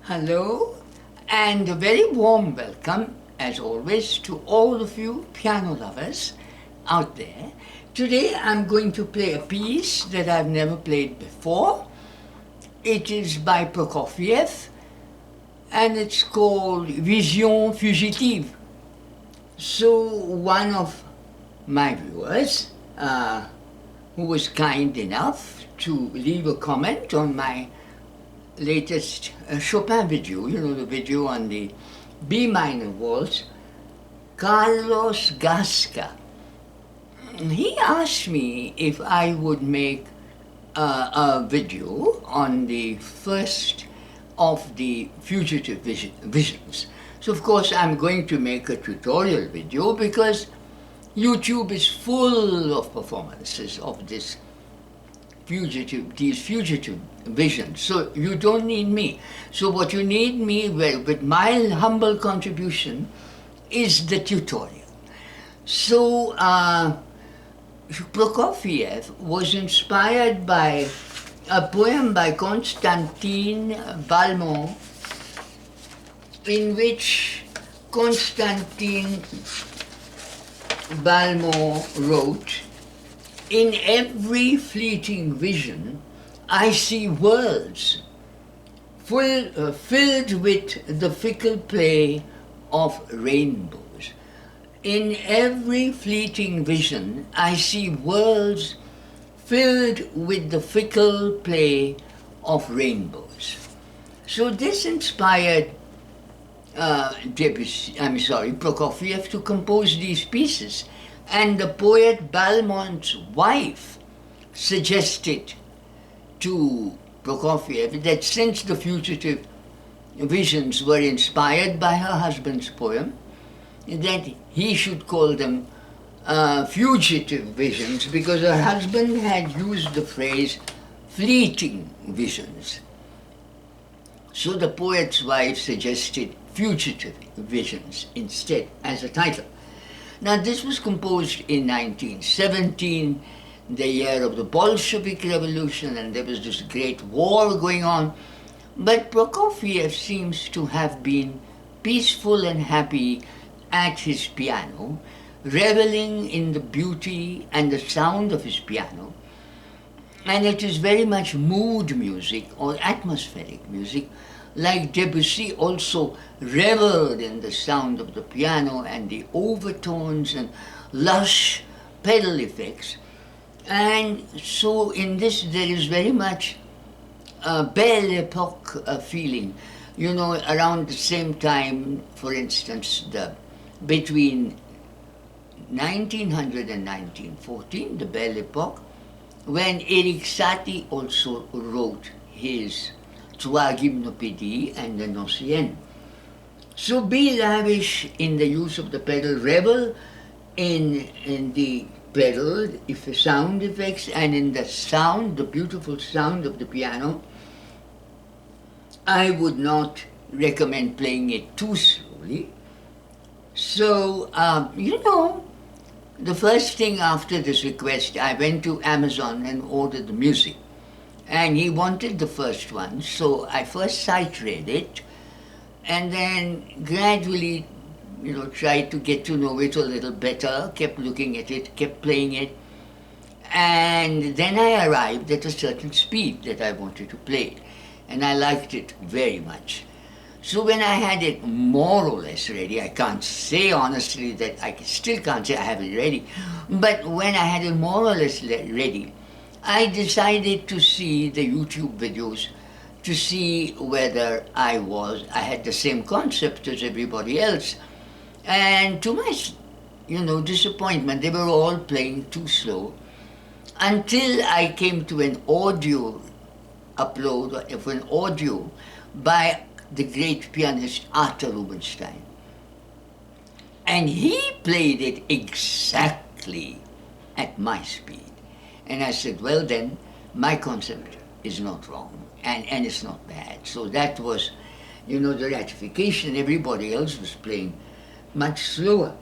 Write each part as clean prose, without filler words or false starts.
Hello, and a very warm welcome, as always, to all of you piano lovers out there. Today I'm going to play a piece that I've never played before. It is by Prokofiev, and it's called Vision Fugitive. So one of my viewers, who was kind enough to leave a comment on my latest Chopin video, the video on the B minor waltz, Carlos Gasca. He asked me if I would make a video on the first of the Fugitive Visions. So of course I'm going to make a tutorial video because YouTube is full of performances of these fugitive visions. So you don't need me. So what you need me with my humble contribution is the tutorial. So Prokofiev was inspired by a poem by Constantin Balmont, in which Constantin Balmont wrote, "In every fleeting vision, I see worlds filled with the fickle play of rainbows. In every fleeting vision, I see worlds filled with the fickle play of rainbows." So this inspired Prokofiev to compose these pieces. And the poet Balmont's wife suggested to Prokofiev that since the fugitive visions were inspired by her husband's poem, that he should call them fugitive visions, because her husband had used the phrase fleeting visions. So the poet's wife suggested fugitive visions instead as a title. Now this was composed in 1917, the year of the Bolshevik Revolution, and there was this great war going on. But Prokofiev seems to have been peaceful and happy at his piano, reveling in the beauty and the sound of his piano. And it is very much mood music or atmospheric music, like Debussy also reveled in the sound of the piano and the overtones and lush pedal effects. And so in this there is very much a Belle Epoque feeling. Around the same time, for instance, between 1900 and 1914, the Belle Epoque, when Erik Satie also wrote his Trois Gymnopédies and the Nocien. So be lavish in the use of the pedal, revel in the pedal, sound effects, and in the sound, the beautiful sound of the piano. I would not recommend playing it too slowly. So, the first thing after this request, I went to Amazon and ordered the music. And he wanted the first one, so I first sight read it, and then gradually, tried to get to know it a little better, kept looking at it, kept playing it, and then I arrived at a certain speed that I wanted to play it, and I liked it very much. So when I had it more or less ready, I can't say honestly that I still can't say I have it ready, but when I had it more or less ready, I decided to see the YouTube videos to see whether I had the same concept as everybody else. And to my, disappointment, they were all playing too slow until I came to an audio upload of an audio by the great pianist Arthur Rubinstein. And he played it exactly at my speed. And I said, well then, my concept is not wrong, and it's not bad. So that was, the ratification. Everybody else was playing much slower.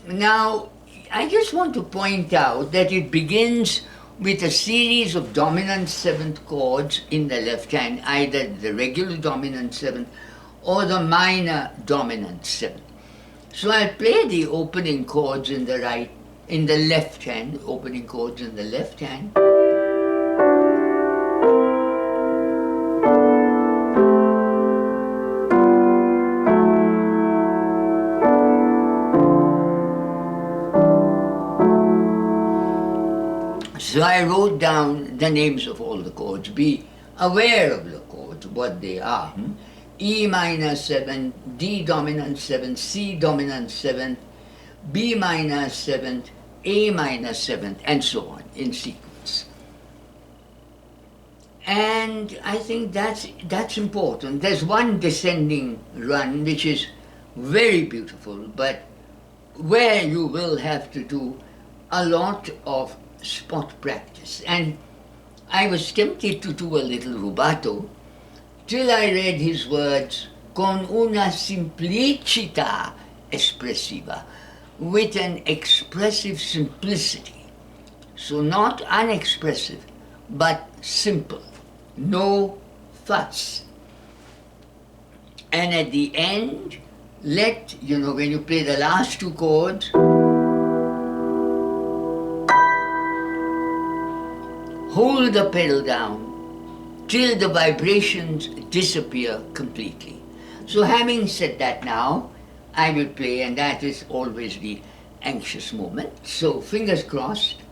Now, I just want to point out that it begins with a series of dominant seventh chords in the left hand, either the regular dominant seventh or the minor dominant seventh. So I'll play the opening chords in the left hand, opening chords in the left hand. So I wrote down the names of all the chords. Be aware of the chords, what they are. E minor 7, D dominant 7, C dominant 7, B minor 7, A minor 7, and so on in sequence. And I think that's important. There's one descending run which is very beautiful, but where you will have to do a lot of spot practice. And I was tempted to do a little rubato till I read his words, con una simplicità espressiva, with an expressive simplicity. So not unexpressive, but simple, no fuss. And at the end, when you play the last two chords, hold the pedal down till the vibrations disappear completely. So having said that now, I will play, and that is always the anxious moment. So fingers crossed.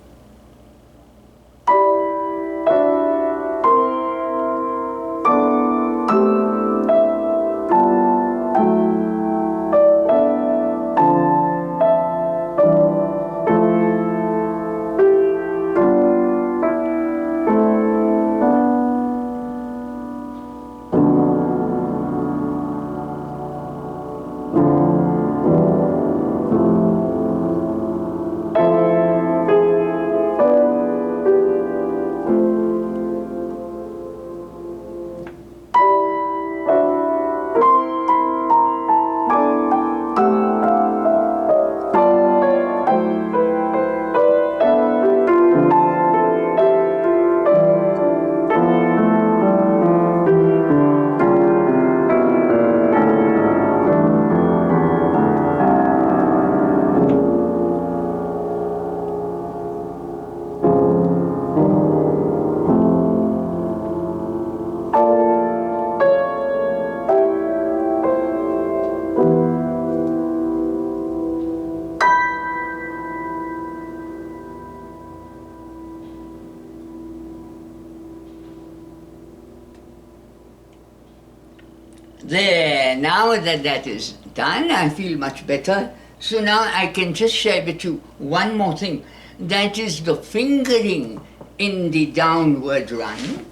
There, now that is done, I feel much better. So now I can just share with you one more thing. That is the fingering in the downward run.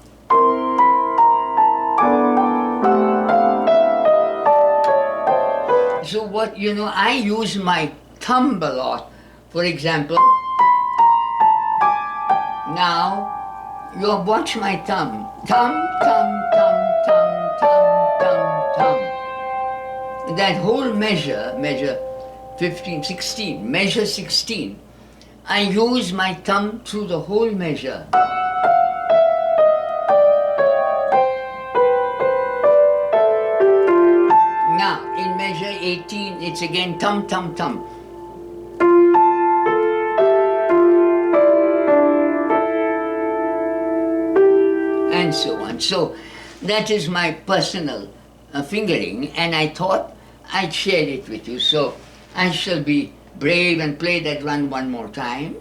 So I use my thumb a lot. For example, now, you watch my thumb. Thumb, thumb, thumb, thumb, thumb, thumb, thumb. That whole measure 15, 16, measure 16, I use my thumb through the whole measure. Now, in measure 18, it's again thumb, thumb, thumb. And so on. So that is my personal fingering, and I thought I'd share it with you. So I shall be brave and play that run one more time.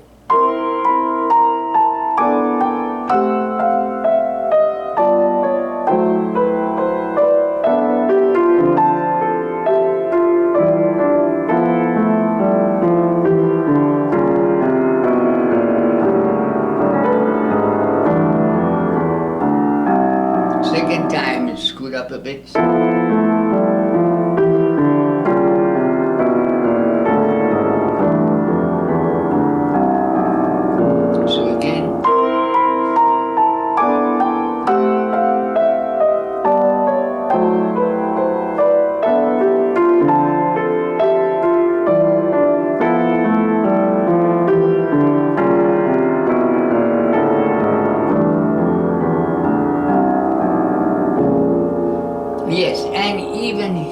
Second time it screwed up a bit. So again.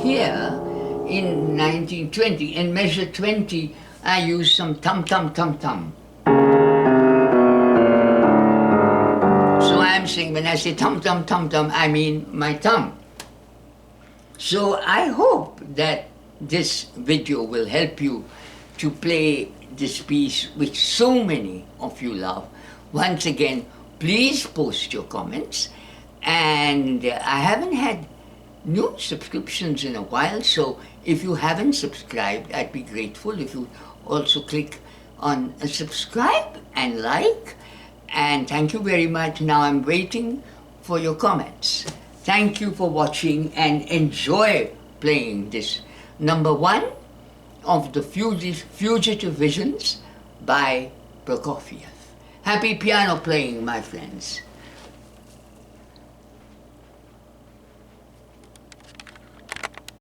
here in 1920, in measure 20, I use some tum-tum-tum-tum. So I'm saying, when I say tum-tum-tum-tum, I mean my thumb. So I hope that this video will help you to play this piece which so many of you love. Once again, please post your comments. And I haven't had new subscriptions in a while, so if you haven't subscribed, I'd be grateful if you also click on subscribe and like. And thank you very much. Now I'm waiting for your comments. Thank you for watching and enjoy playing this number 1 of the Fugitive Visions by Prokofiev. Happy piano playing, my friends.